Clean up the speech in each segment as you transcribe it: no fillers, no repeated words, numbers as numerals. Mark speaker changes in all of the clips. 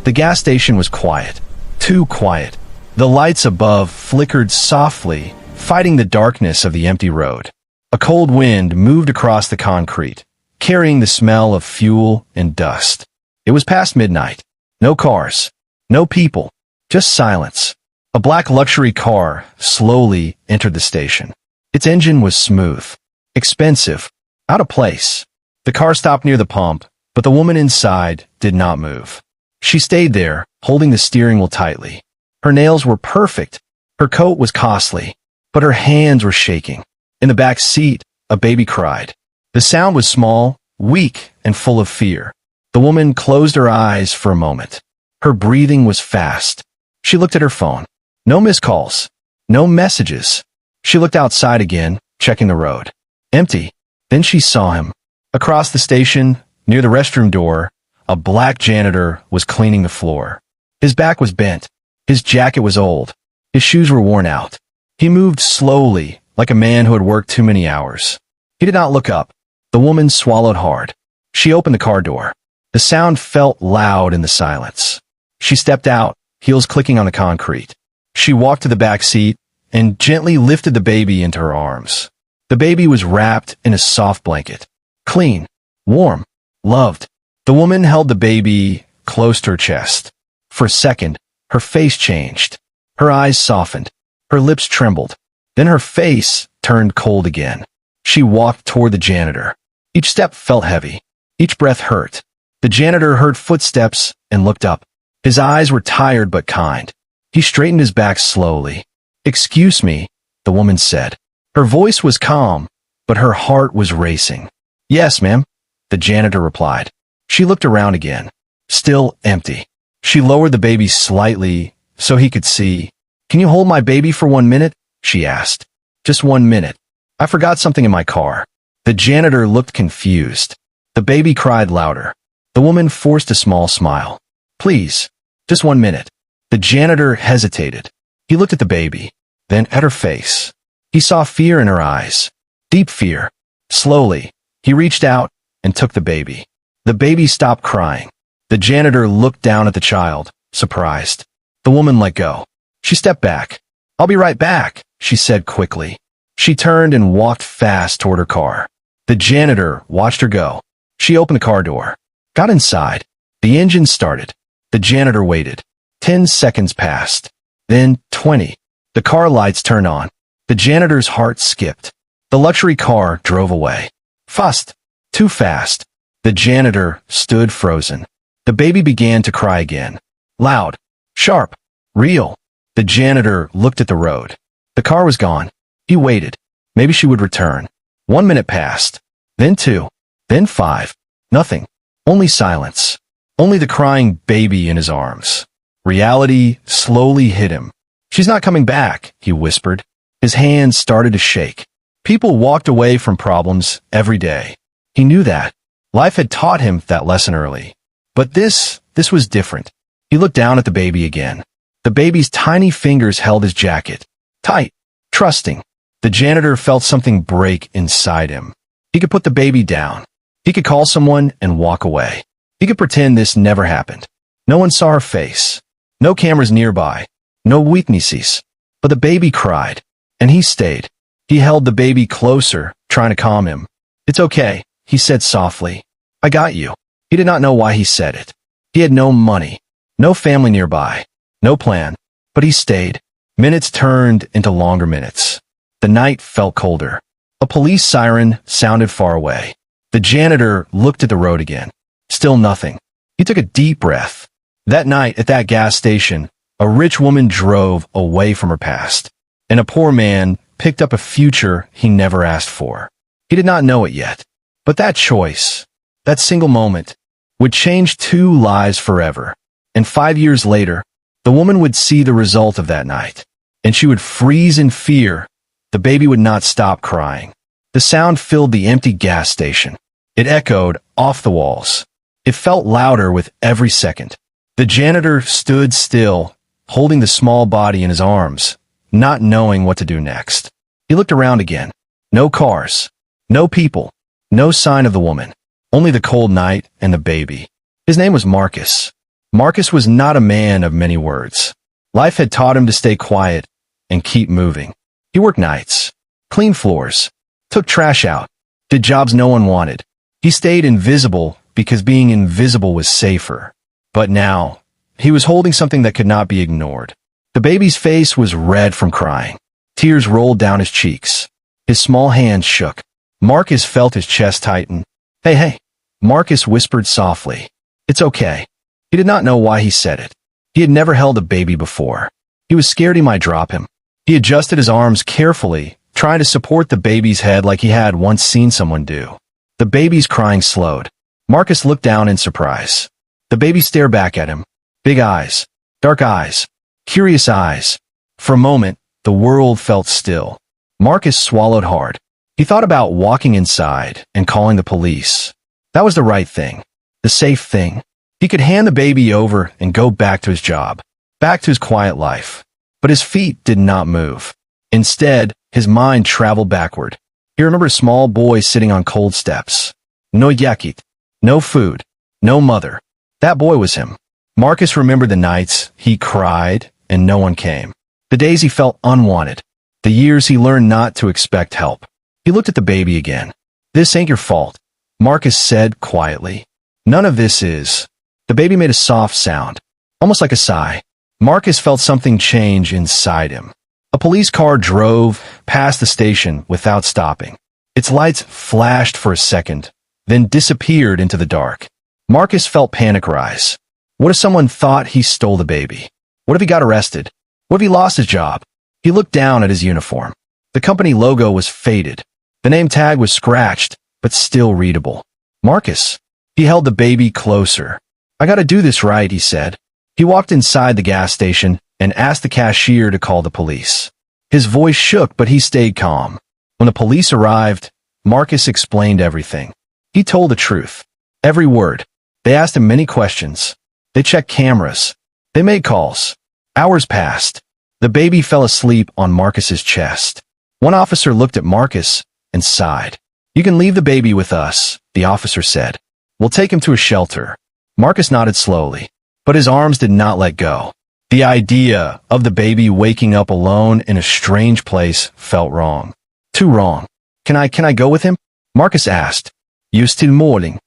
Speaker 1: The gas station was quiet. Too quiet. The lights above flickered softly, fighting the darkness of the empty road. A cold wind moved across the concrete, carrying the smell of fuel and dust. It was past midnight. No cars. No people. Just silence. A black luxury car slowly entered the station. Its engine was smooth, expensive, out of place. The car stopped near the pump, but the woman inside did not move. She stayed there, holding the steering wheel tightly. Her nails were perfect. Her coat was costly, but her hands were shaking. In the back seat, a baby cried. The sound was small, weak, and full of fear. The woman closed her eyes for a moment. Her breathing was fast. She looked at her phone. No missed calls. No messages. She looked outside again, checking the road. Empty. Then she saw him. Across the station, near the restroom door, a black janitor was cleaning the floor. His back was bent. His jacket was old. His shoes were worn out. He moved slowly, like a man who had worked too many hours. He did not look up. The woman swallowed hard. She opened the car door. The sound felt loud in the silence. She stepped out, heels clicking on the concrete. She walked to the back seat and gently lifted the baby into her arms. The baby was wrapped in a soft blanket. Clean, warm, loved. The woman held the baby close to her chest. For a second, her face changed. Her eyes softened. Her lips trembled. Then her face turned cold again. She walked toward the janitor. Each step felt heavy. Each breath hurt. The janitor heard footsteps and looked up. His eyes were tired but kind. He straightened his back slowly. "Excuse me," the woman said. Her voice was calm, but her heart was racing. "Yes, ma'am," the janitor replied. She looked around again. Still empty. She lowered the baby slightly so he could see. "Can you hold my baby for 1 minute?" she asked. "Just 1 minute. I forgot something in my car." The janitor looked confused. The baby cried louder. The woman forced a small smile. "Please, just 1 minute." The janitor hesitated. He looked at the baby, then at her face. He saw fear in her eyes. Deep fear. Slowly, he reached out and took the baby. The baby stopped crying. The janitor looked down at the child, surprised. The woman let go. She stepped back. "I'll be right back," she said quickly. She turned and walked fast toward her car. The janitor watched her go. She opened the car door, got inside. The engine started. The janitor waited. 10 seconds passed. Then 20. The car lights turned on. The janitor's heart skipped. The luxury car drove away. Fast. Too fast. The janitor stood frozen. The baby began to cry again. Loud. Sharp. Real. The janitor looked at the road. The car was gone. He waited. Maybe she would return. 1 minute passed. Then 2. Then 5. Nothing. Only silence. Only the crying baby in his arms. Reality slowly hit him. "She's not coming back," he whispered. His hands started to shake. People walked away from problems every day. He knew that. Life had taught him that lesson early. But this was different. He looked down at the baby again. The baby's tiny fingers held his jacket. Tight. Trusting. The janitor felt something break inside him. He could put the baby down. He could call someone and walk away. He could pretend this never happened. No one saw her face. No cameras nearby. No witnesses. But the baby cried. And he stayed. He held the baby closer, trying to calm him. "It's okay," he said softly. "I got you." He did not know why he said it. He had no money. No family nearby. No plan. But he stayed. Minutes turned into longer minutes. The night felt colder. A police siren sounded far away. The janitor looked at the road again. Still nothing. He took a deep breath. That night at that gas station, a rich woman drove away from her past, and a poor man picked up a future he never asked for. He did not know it yet, but that choice, that single moment, would change 2 lives forever. And 5 years later, the woman would see the result of that night, and she would freeze in fear. The baby would not stop crying. The sound filled the empty gas station. It echoed off the walls. It felt louder with every second. The janitor stood still, holding the small body in his arms, not knowing what to do next. He looked around again. No cars. No people. No sign of the woman. Only the cold night and the baby. His name was Marcus. Marcus was not a man of many words. Life had taught him to stay quiet and keep moving. He worked nights, cleaned floors, took trash out, did jobs no one wanted. He stayed invisible because being invisible was safer. But now, he was holding something that could not be ignored. The baby's face was red from crying. Tears rolled down his cheeks. His small hands shook. Marcus felt his chest tighten. Hey. Marcus whispered softly. It's okay. He did not know why he said it. He had never held a baby before. He was scared he might drop him. He adjusted his arms carefully, trying to support the baby's head like he had once seen someone do. The baby's crying slowed. Marcus looked down in surprise. The baby stared back at him. Big eyes, dark eyes, curious eyes. For a moment, the world felt still. Marcus swallowed hard. He thought about walking inside and calling the police. That was the right thing, the safe thing. He could hand the baby over and go back to his job, back to his quiet life. But his feet did not move. Instead, his mind traveled backward. He remembered a small boy sitting on cold steps. No yakit, no food, no mother. That boy was him. Marcus remembered the nights he cried and no one came. The days he felt unwanted. The years he learned not to expect help. He looked at the baby again. This ain't your fault, Marcus said quietly. None of this is. The baby made a soft sound, almost like a sigh. Marcus felt something change inside him. A police car drove past the station without stopping. Its lights flashed for a second, then disappeared into the dark. Marcus felt panic rise. What if someone thought he stole the baby? What if he got arrested? What if he lost his job? He looked down at his uniform. The company logo was faded. The name tag was scratched, but still readable. Marcus. He held the baby closer. I gotta do this right, he said. He walked inside the gas station and asked the cashier to call the police. His voice shook, but he stayed calm. When the police arrived, Marcus explained everything. He told the truth. Every word. They asked him many questions. They checked cameras. They made calls. Hours passed. The baby fell asleep on Marcus's chest. One officer looked at Marcus and sighed. You can leave the baby with us, the officer said. We'll take him to a shelter. Marcus nodded slowly, but his arms did not let go. The idea of the baby waking up alone in a strange place felt wrong. Too wrong. Can I go with him? Marcus asked. You still mourning?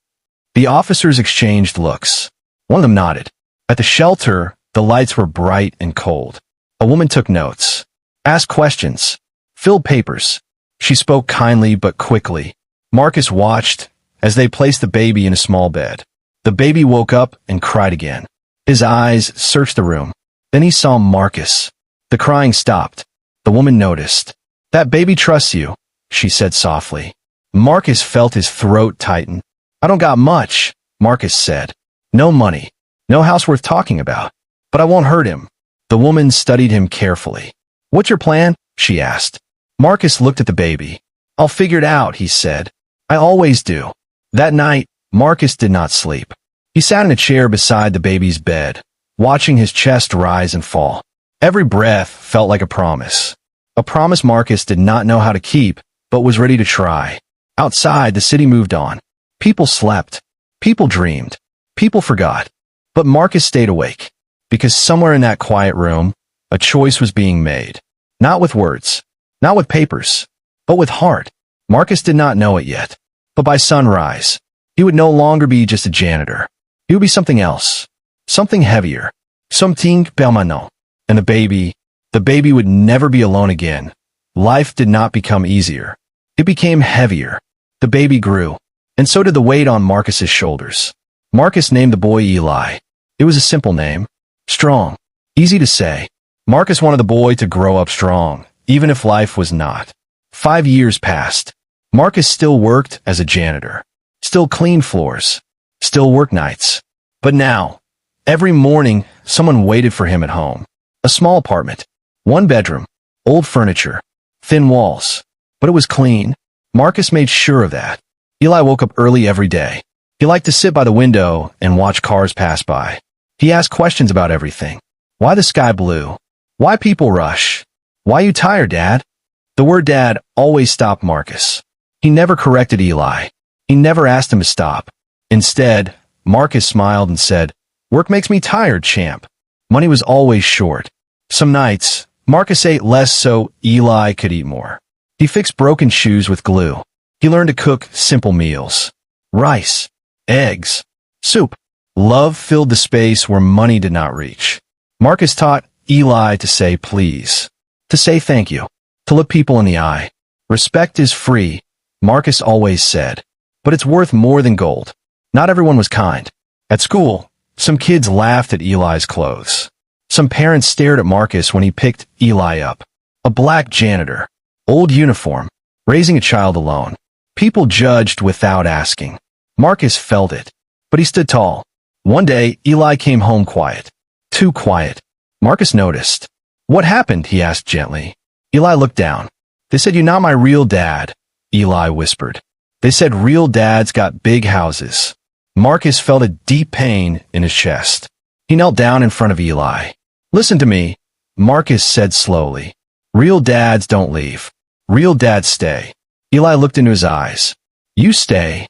Speaker 1: The officers exchanged looks. One of them nodded. At the shelter, the lights were bright and cold. A woman took notes, asked questions, filled papers. She spoke kindly but quickly. Marcus watched as they placed the baby in a small bed. The baby woke up and cried again. His eyes searched the room. Then he saw Marcus. The crying stopped. The woman noticed. That baby trusts you, she said softly. Marcus felt his throat tighten. I don't got much, Marcus said. No money. No house worth talking about. But I won't hurt him. The woman studied him carefully. What's your plan? She asked. Marcus looked at the baby. I'll figure it out, he said. I always do. That night, Marcus did not sleep. He sat in a chair beside the baby's bed, watching his chest rise and fall. Every breath felt like a promise. A promise Marcus did not know how to keep, but was ready to try. Outside, the city moved on. People slept. People dreamed. People forgot. But Marcus stayed awake, because somewhere in that quiet room, a choice was being made. Not with words, not with papers, but with heart. Marcus did not know it yet. But by sunrise, he would no longer be just a janitor. He would be something else, something heavier, something permanent. And the baby would never be alone again. Life did not become easier. It became heavier. The baby grew, and so did the weight on Marcus's shoulders. Marcus named the boy Eli. It was a simple name. Strong. Easy to say. Marcus wanted the boy to grow up strong, even if life was not. 5 years passed. Marcus still worked as a janitor. Still cleaned floors. Still worked nights. But now, every morning, someone waited for him at home. A small apartment. 1 bedroom. Old furniture. Thin walls. But it was clean. Marcus made sure of that. Eli woke up early every day. He liked to sit by the window and watch cars pass by. He asked questions about everything. Why the sky blue? Why people rush? Why you tired, Dad? The word Dad always stopped Marcus. He never corrected Eli. He never asked him to stop. Instead, Marcus smiled and said, Work makes me tired, champ. Money was always short. Some nights, Marcus ate less so Eli could eat more. He fixed broken shoes with glue. He learned to cook simple meals. Rice, eggs, soup. Love filled the space where money did not reach. Marcus taught Eli to say please, to say thank you, to look people in the eye. Respect is free, Marcus always said, but it's worth more than gold. Not everyone was kind. At school, some kids laughed at Eli's clothes. Some parents stared at Marcus when he picked Eli up. A black janitor, old uniform, raising a child alone. People judged without asking. Marcus felt it, but he stood tall. One day, Eli came home quiet. Too quiet. Marcus noticed. What happened? He asked gently. Eli looked down. They said you're not my real dad, Eli whispered. They said real dads got big houses. Marcus felt a deep pain in his chest. He knelt down in front of Eli. Listen to me, Marcus said slowly. Real dads don't leave. Real dads stay. Eli looked into his eyes. You stay?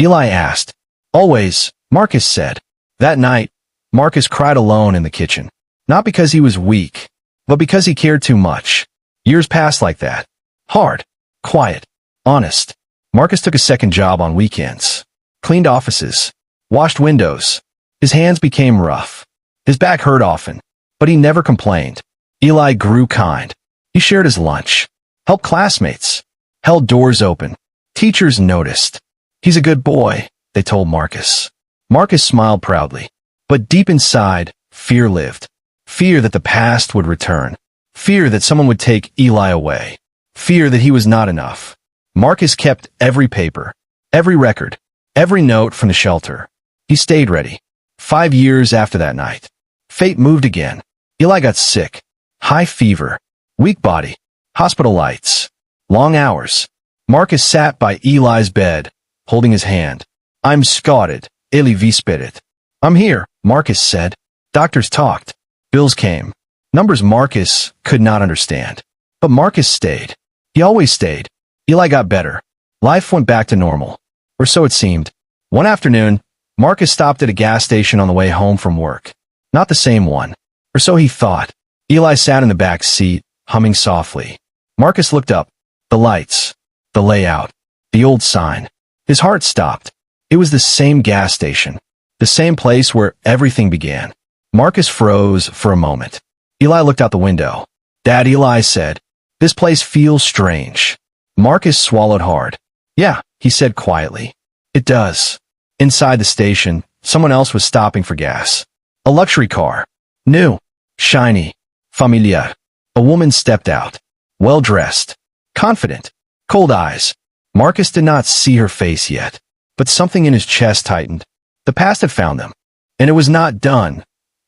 Speaker 1: Eli asked. Always, Marcus said. That night, Marcus cried alone in the kitchen. Not because he was weak, but because he cared too much. Years passed like that. Hard, quiet, honest. Marcus took a second job on weekends. Cleaned offices, washed windows. His hands became rough. His back hurt often, but he never complained. Eli grew kind. He shared his lunch, helped classmates, held doors open. Teachers noticed. He's a good boy, they told Marcus. Marcus smiled proudly, but deep inside, fear lived. Fear that the past would return. Fear that someone would take Eli away. Fear that he was not enough. Marcus kept every paper, every record, every note from the shelter. He stayed ready. 5 years after that night, fate moved again. Eli got sick. High fever, weak body, hospital lights, long hours. Marcus sat by Eli's bed, holding his hand. I'm scotted, Eli vispedit. I'm here, Marcus said. Doctors talked. Bills came. Numbers Marcus could not understand. But Marcus stayed. He always stayed. Eli got better. Life went back to normal. Or so it seemed. One afternoon, Marcus stopped at a gas station on the way home from work. Not the same one. Or so he thought. Eli sat in the back seat, humming softly. Marcus looked up. The lights. The layout. The old sign. His heart stopped. It was the same gas station. The same place where everything began. Marcus froze for a moment. Eli looked out the window. Dad, Eli said, this place feels strange. Marcus swallowed hard. Yeah, he said quietly. It does. Inside the station, someone else was stopping for gas. A luxury car. New. Shiny. Familiar. A woman stepped out. Well-dressed. Confident. Cold eyes. Marcus did not see her face yet, but something in his chest tightened. The past had found them, and it was not done.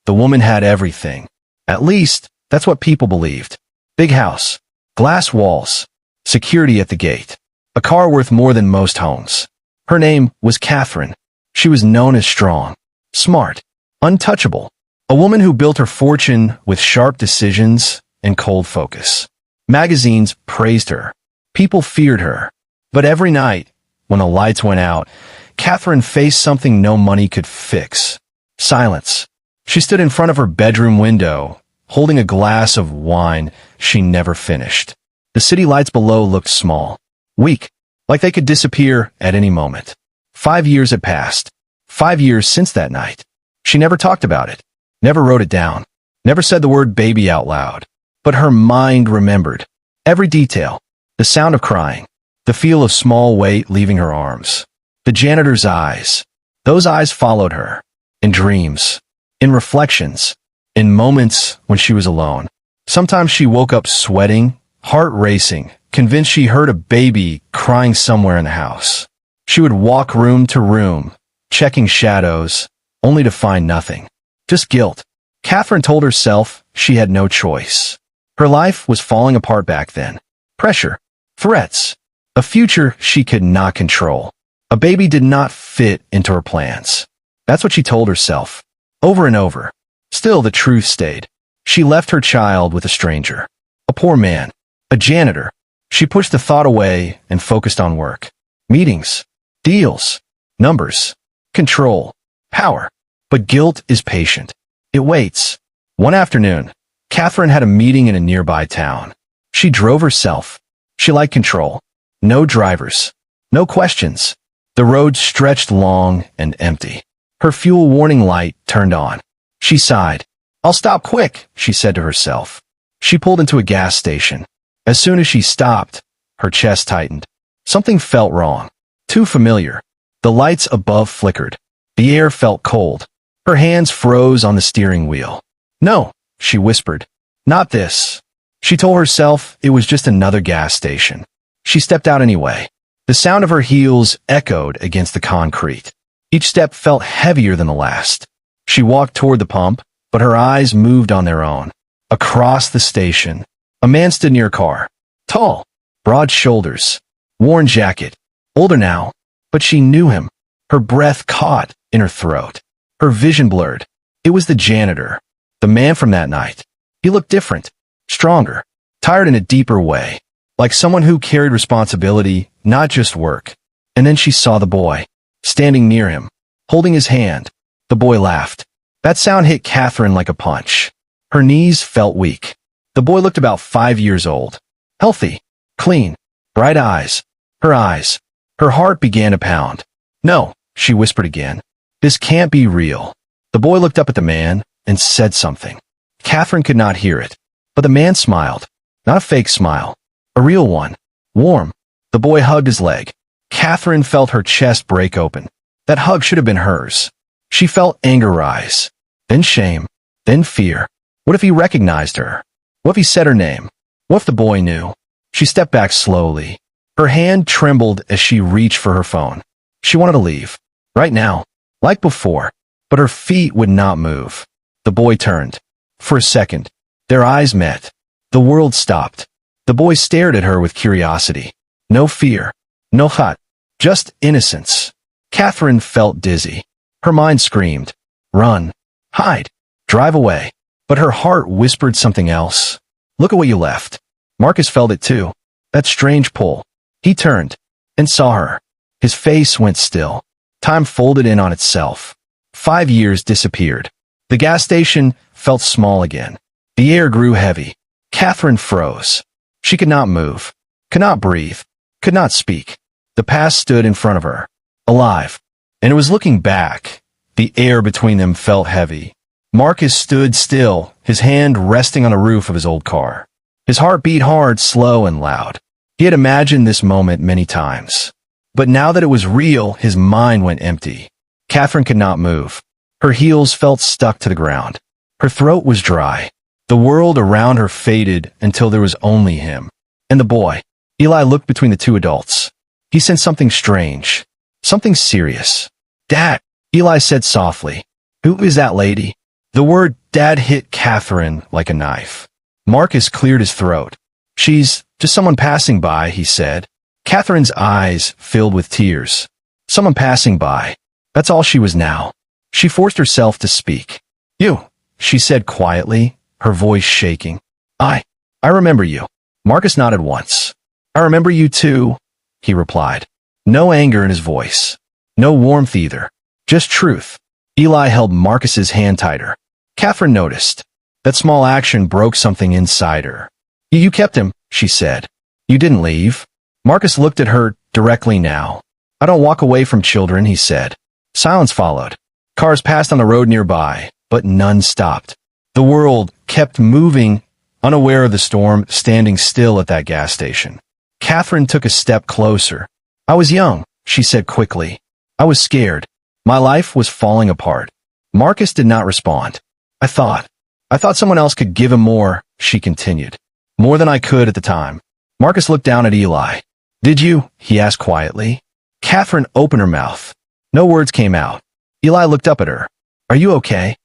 Speaker 1: The woman had everything. At least, that's what people believed. Big house. Glass walls. Security at the gate. A car worth more than most homes. Her name was Catherine. She was known as strong, smart, untouchable. A woman who built her fortune with sharp decisions and cold focus. Magazines praised her. People feared her. But every night, when the lights went out, Catherine faced something no money could fix. Silence. She stood in front of her bedroom window, holding a glass of wine she never finished. The city lights below looked small, weak, like they could disappear at any moment. 5 years had passed. 5 years since that night. She never talked about it, never wrote it down, never said the word baby out loud. But her mind remembered. Every detail. The sound of crying. The feel of small weight leaving her arms. The janitor's eyes. Those eyes followed her. In dreams. In reflections. In moments when she was alone. Sometimes she woke up sweating, heart racing, convinced she heard a baby crying somewhere in the house. She would walk room to room, checking shadows, only to find nothing. Just guilt. Catherine told herself she had no choice. Her life was falling apart back then. Pressure. Threats. A future she could not control. A baby did not fit into her plans. That's what she told herself. Over and over. Still, the truth stayed. She left her child with a stranger. A poor man. A janitor. She pushed the thought away and focused on work. Meetings. Deals. Numbers. Control. Power. But guilt is patient. It waits. One afternoon, Catherine had a meeting in a nearby town. She drove herself. She liked control. No drivers. No questions. The road stretched long and empty. Her fuel warning light turned on. She sighed. "I'll stop quick," she said to herself. She pulled into a gas station. As soon as she stopped, her chest tightened. Something felt wrong. Too familiar. The lights above flickered. The air felt cold. Her hands froze on the steering wheel. "No," she whispered. "Not this." She told herself it was just another gas station. She stepped out anyway. The sound of her heels echoed against the concrete. Each step felt heavier than the last. She walked toward the pump, but her eyes moved on their own. Across the station, a man stood near a car. Tall, broad shoulders, worn jacket, older now, but she knew him. Her breath caught in her throat. Her vision blurred. It was the janitor, the man from that night. He looked different, stronger, tired in a deeper way, like someone who carried responsibility, not just work. And then she saw the boy, standing near him, holding his hand. The boy laughed. That sound hit Catherine like a punch. Her knees felt weak. The boy looked about 5 years old. Healthy, clean, bright eyes. Her heart began to pound. "No," she whispered again. "This can't be real." The boy looked up at the man and said something. Catherine could not hear it, but the man smiled. Not a fake smile, a real one. Warm. The boy hugged his leg. Catherine felt her chest break open. That hug should have been hers. She felt anger rise, then shame, then fear. What if he recognized her? What if he said her name? What if the boy knew? She stepped back slowly. Her hand trembled as she reached for her phone. She wanted to leave. Right now. Like before. But her feet would not move. The boy turned. For a second, their eyes met. The world stopped. The boy stared at her with curiosity. No fear. No hurt. Just innocence. Catherine felt dizzy. Her mind screamed. Run. Hide. Drive away. But her heart whispered something else. Look at what you left. Marcus felt it too. That strange pull. He turned and saw her. His face went still. Time folded in on itself. 5 years disappeared. The gas station felt small again. The air grew heavy. Catherine froze. She could not move, could not breathe, could not speak. The past stood in front of her, alive, and it was looking back. The air between them felt heavy. Marcus stood still, his hand resting on the roof of his old car. His heart beat hard, slow, and loud. He had imagined this moment many times. But now that it was real, his mind went empty. Catherine could not move. Her heels felt stuck to the ground. Her throat was dry. The world around her faded until there was only him. And the boy. Eli looked between the two adults. He sensed something strange. Something serious. "Dad," Eli said softly. "Who is that lady?" The word "dad" hit Catherine like a knife. Marcus cleared his throat. "She's just someone passing by," he said. Catherine's eyes filled with tears. Someone passing by. That's all she was now. She forced herself to speak. "You," she said quietly, her voice shaking. I remember you." Marcus nodded once. "I remember you too," he replied. No anger in his voice. No warmth either. Just truth. Eli held Marcus's hand tighter. Catherine noticed. That small action broke something inside her. You kept him," she said. "You didn't leave." Marcus looked at her directly now. "I don't walk away from children," he said. Silence followed. Cars passed on the road nearby, but none stopped. The world kept moving, unaware of the storm, standing still at that gas station. Catherine took a step closer. "I was young," she said quickly. "I was scared. My life was falling apart." Marcus did not respond. I thought someone else could give him more," she continued. "More than I could at the time." Marcus looked down at Eli. "Did you?" he asked quietly. Catherine opened her mouth. No words came out. Eli looked up at her. "Are you okay?"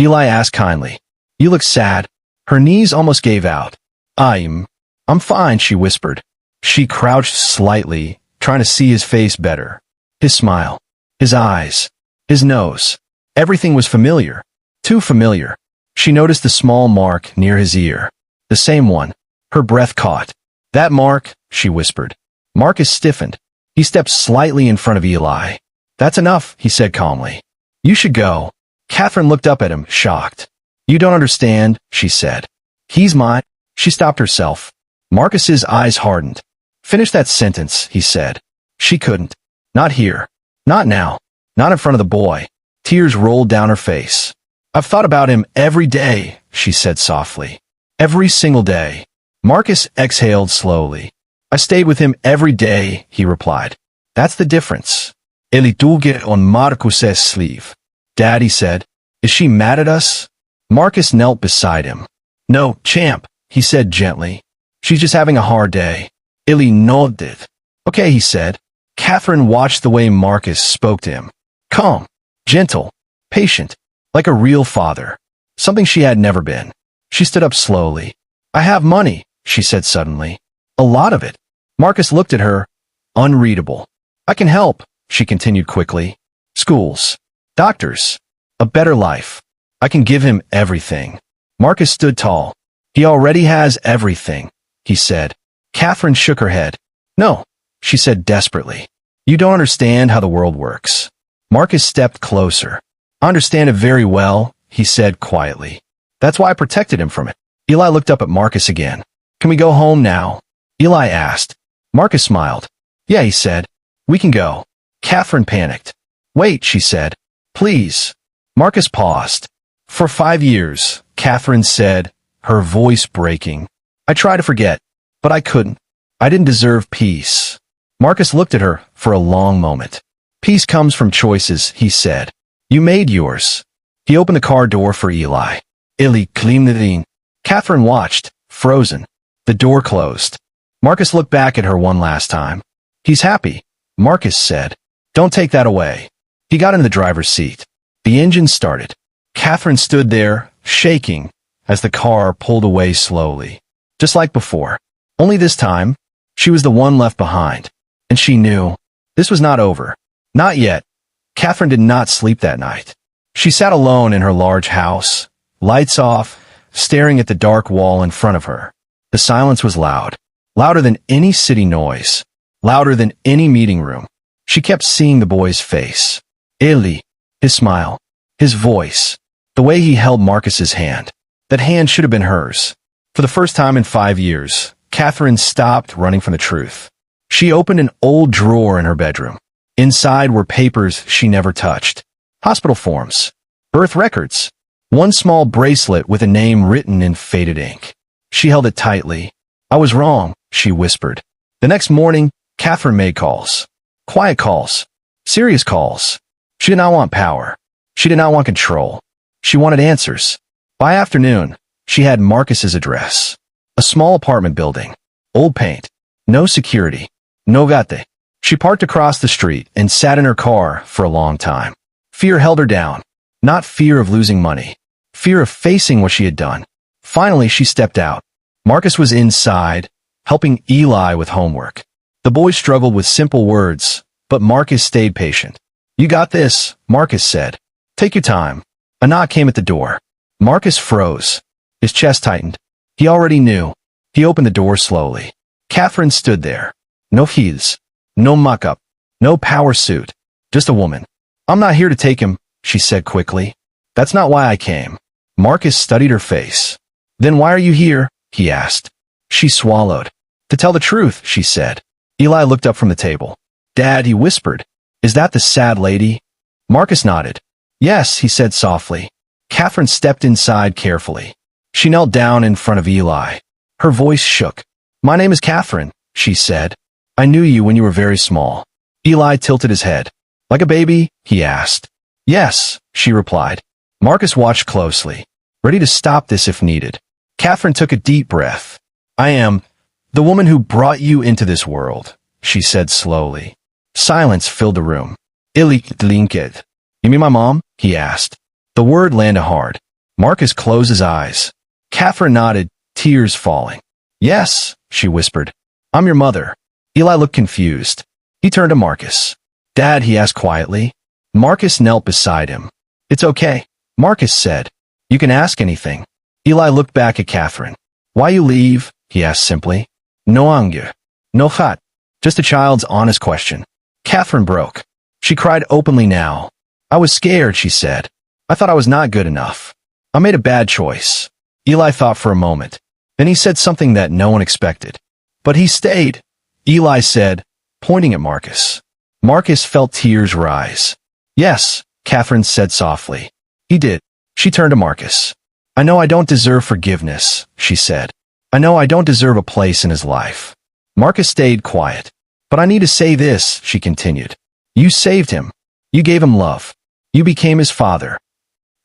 Speaker 1: Eli asked kindly. "You look sad." Her knees almost gave out. I'm fine," she whispered. She crouched slightly, trying to see his face better. His smile. His eyes. His nose. Everything was familiar. Too familiar. She noticed the small mark near his ear. The same one. Her breath caught. "That mark," she whispered. Marcus stiffened. He stepped slightly in front of Eli. "That's enough," he said calmly. "You should go." Catherine looked up at him, shocked. You don't understand, she said. He's mine. She stopped herself. Marcus's eyes hardened. Finish that sentence, he said. She couldn't. Not here. Not now. Not in front of the boy. Tears rolled down her face. I've thought about him every day, she said softly. Every single day. Marcus exhaled slowly. I stayed with him every day, he replied. That's the difference. Ele tuge on Marcus's sleeve. Dad, he said. Is she mad at us? Marcus knelt beside him. No, champ, he said gently. She's just having a hard day. Ele nodded. Okay, he said. Catherine watched the way Marcus spoke to him. Calm, gentle, patient, like a real father. Something she had never been. She stood up slowly. I have money, she said suddenly. A lot of it. Marcus looked at her, unreadable. I can help, she continued quickly. Schools, doctors, a better life. I can give him everything. Marcus stood tall. He already has everything, he said. Catherine shook her head. No, she said desperately. You don't understand how the world works. Marcus stepped closer. I understand it very well, he said quietly. That's why I protected him from it. Eli looked up at Marcus again. Can we go home now? Eli asked. Marcus smiled. Yeah, he said. We can go. Catherine panicked. Wait, she said. Please. Marcus paused. For 5 years, Catherine said, her voice breaking. I tried to forget, but I couldn't. I didn't deserve peace. Marcus looked at her for a long moment. Peace comes from choices, he said. You made yours. He opened the car door for Eli. Eli climbed in. Catherine watched, frozen. The door closed. Marcus looked back at her one last time. He's happy, Marcus said. Don't take that away. He got in the driver's seat. The engine started. Catherine stood there, shaking, as the car pulled away slowly. Just like before. Only this time, she was the one left behind. And she knew. This was not over. Not yet. Catherine did not sleep that night. She sat alone in her large house, lights off, staring at the dark wall in front of her. The silence was loud. Louder than any city noise. Louder than any meeting room. She kept seeing the boy's face. Eli. His smile. His voice. The way he held Marcus's hand. That hand should have been hers. For the first time in 5 years, Catherine stopped running from the truth. She opened an old drawer in her bedroom. Inside were papers she never touched. Hospital forms. Birth records. One small bracelet with a name written in faded ink. She held it tightly. I was wrong, she whispered. The next morning, Catherine made calls. Quiet calls. Serious calls. She did not want power. She did not want control. She wanted answers. By afternoon, she had Marcus's address. A small apartment building. Old paint. No security. No gate. She parked across the street and sat in her car for a long time. Fear held her down. Not fear of losing money. Fear of facing what she had done. Finally, she stepped out. Marcus was inside, helping Eli with homework. The boy struggled with simple words, but Marcus stayed patient. You got this, Marcus said. Take your time. A knock came at the door. Marcus froze. His chest tightened. He already knew. He opened the door slowly. Catherine stood there. No heels. No muck-up. No power suit. Just a woman. I'm not here to take him, she said quickly. That's not why I came. Marcus studied her face. Then why are you here? He asked. She swallowed. To tell the truth, she said. Eli looked up from the table. Dad, he whispered. Is that the sad lady? Marcus nodded. Yes, he said softly. Catherine stepped inside carefully. She knelt down in front of Eli. Her voice shook. My name is Catherine, she said. I knew you when you were very small. Eli tilted his head. Like a baby? He asked. Yes, she replied. Marcus watched closely, ready to stop this if needed. Catherine took a deep breath. I am the woman who brought you into this world, she said slowly. Silence filled the room. Ili Dlinked. You mean my mom? He asked. The word landed hard. Marcus closed his eyes. Catherine nodded, tears falling. Yes, she whispered. I'm your mother. Eli looked confused. He turned to Marcus. Dad, he asked quietly. Marcus knelt beside him. It's okay, Marcus said. You can ask anything. Eli looked back at Catherine. Why you leave? He asked simply. No anger. No hot. Just a child's honest question. Catherine broke. She cried openly now. I was scared, she said. I thought I was not good enough. I made a bad choice. Eli thought for a moment. Then he said something that no one expected. But he stayed, Eli said, pointing at Marcus. Marcus felt tears rise. Yes, Catherine said softly. He did. She turned to Marcus. I know I don't deserve forgiveness, she said. I know I don't deserve a place in his life. Marcus stayed quiet. But I need to say this, she continued. You saved him. You gave him love. You became his father.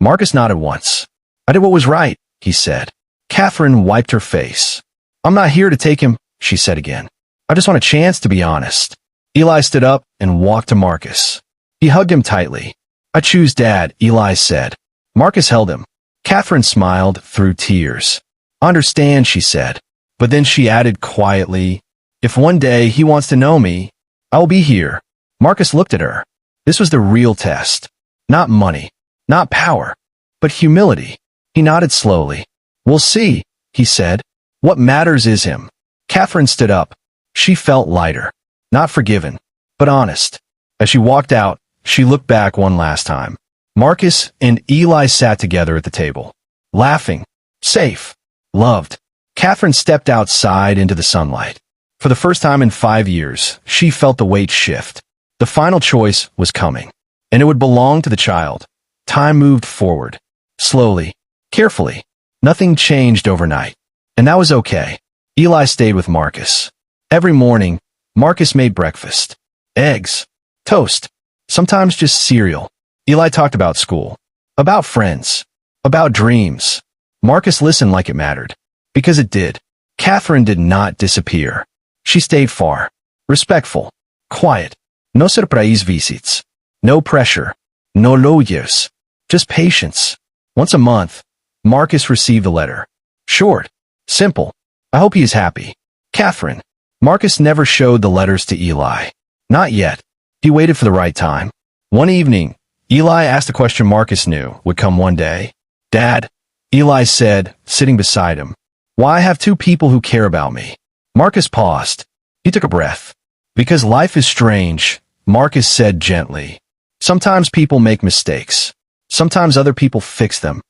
Speaker 1: Marcus nodded once. I did what was right, he said. Catherine wiped her face. I'm not here to take him, she said again. I just want a chance to be honest. Eli stood up and walked to Marcus. He hugged him tightly. I choose Dad, Eli said. Marcus held him. Catherine smiled through tears. I understand, she said. But then she added quietly, if one day he wants to know me, I will be here. Marcus looked at her. This was the real test. Not money, not power, but humility. He nodded slowly. We'll see, he said. What matters is him. Catherine stood up. She felt lighter. Not forgiven, but honest. As she walked out, she looked back one last time. Marcus and Eli sat together at the table, laughing, safe, loved. Catherine stepped outside into the sunlight. For the first time in 5 years, she felt the weight shift. The final choice was coming, and it would belong to the child. Time moved forward, slowly, carefully. Nothing changed overnight, and that was okay. Eli stayed with Marcus. Every morning, Marcus made breakfast. Eggs, toast, sometimes just cereal. Eli talked about school, about friends, about dreams. Marcus listened like it mattered, because it did. Catherine did not disappear. She stayed far, respectful, quiet. No surprise visits, no pressure, no lawyers, just patience. Once a month, Marcus received a letter. Short, simple. I hope he is happy. Catherine. Marcus never showed the letters to Eli. Not yet. He waited for the right time. One evening, Eli asked a question Marcus knew would come one day. Dad, Eli said, sitting beside him. Why have two people who care about me? Marcus paused. He took a breath. Because life is strange, Marcus said gently. Sometimes people make mistakes. Sometimes other people fix them.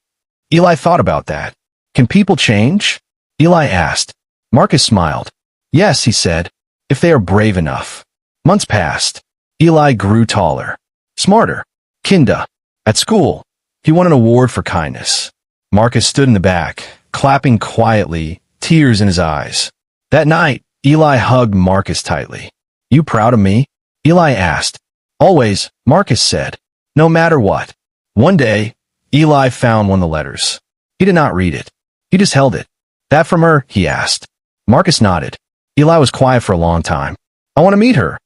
Speaker 1: Eli thought about that. Can people change? Eli asked. Marcus smiled. Yes, he said, if they are brave enough. Months passed. Eli grew taller, smarter. Kinda. At school, he won an award for kindness. Marcus stood in the back, clapping quietly, tears in his eyes. That night, Eli hugged Marcus tightly. You proud of me? Eli asked. Always, Marcus said. No matter what. One day, Eli found one of the letters. He did not read it. He just held it. That from her? He asked. Marcus nodded. Eli was quiet for a long time. I want to meet her,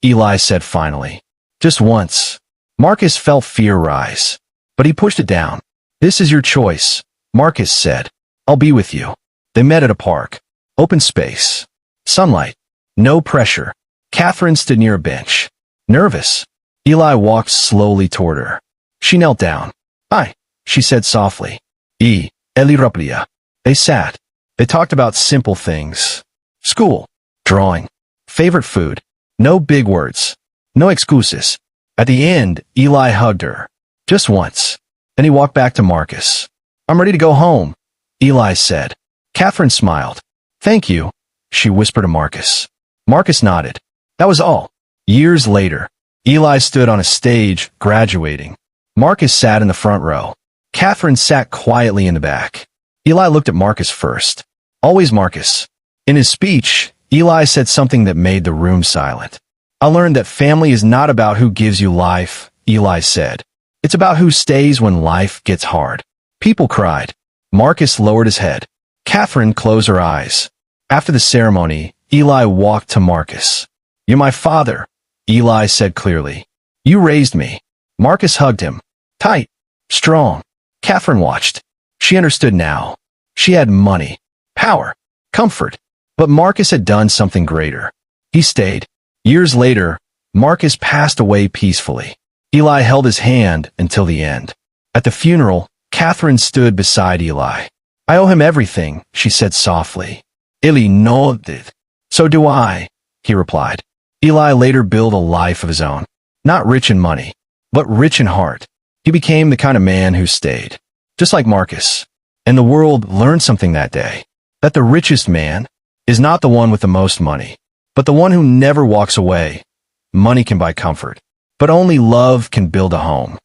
Speaker 1: Eli said finally. Just once. Marcus felt fear rise, but he pushed it down. This is your choice, Marcus said. I'll be with you. They met at a park. Open space. Sunlight. No pressure. Catherine stood near a bench. Nervous. Eli walked slowly toward her. She knelt down. Hi, she said softly. Eli Raplia. They sat. They talked about simple things. School. Drawing. Favorite food. No big words. No excuses. At the end, Eli hugged her. Just once. Then he walked back to Marcus. I'm ready to go home, Eli said. Catherine smiled. Thank you, she whispered to Marcus. Marcus nodded. That was all. Years later, Eli stood on a stage, graduating. Marcus sat in the front row. Catherine sat quietly in the back. Eli looked at Marcus first. Always Marcus. In his speech, Eli said something that made the room silent. I learned that family is not about who gives you life, Eli said. It's about who stays when life gets hard. People cried. Marcus lowered his head. Catherine closed her eyes. After the ceremony, Eli walked to Marcus. You're my father, Eli said clearly. You raised me. Marcus hugged him. Tight. Strong. Catherine watched. She understood now. She had money, power, comfort. But Marcus had done something greater. He stayed. Years later, Marcus passed away peacefully. Eli held his hand until the end. At the funeral, Catherine stood beside Eli. I owe him everything, she said softly. Eli nodded. So do I, he replied. Eli later built a life of his own. Not rich in money, but rich in heart. He became the kind of man who stayed, just like Marcus. And the world learned something that day, that the richest man is not the one with the most money, but the one who never walks away. Money can buy comfort, but only love can build a home.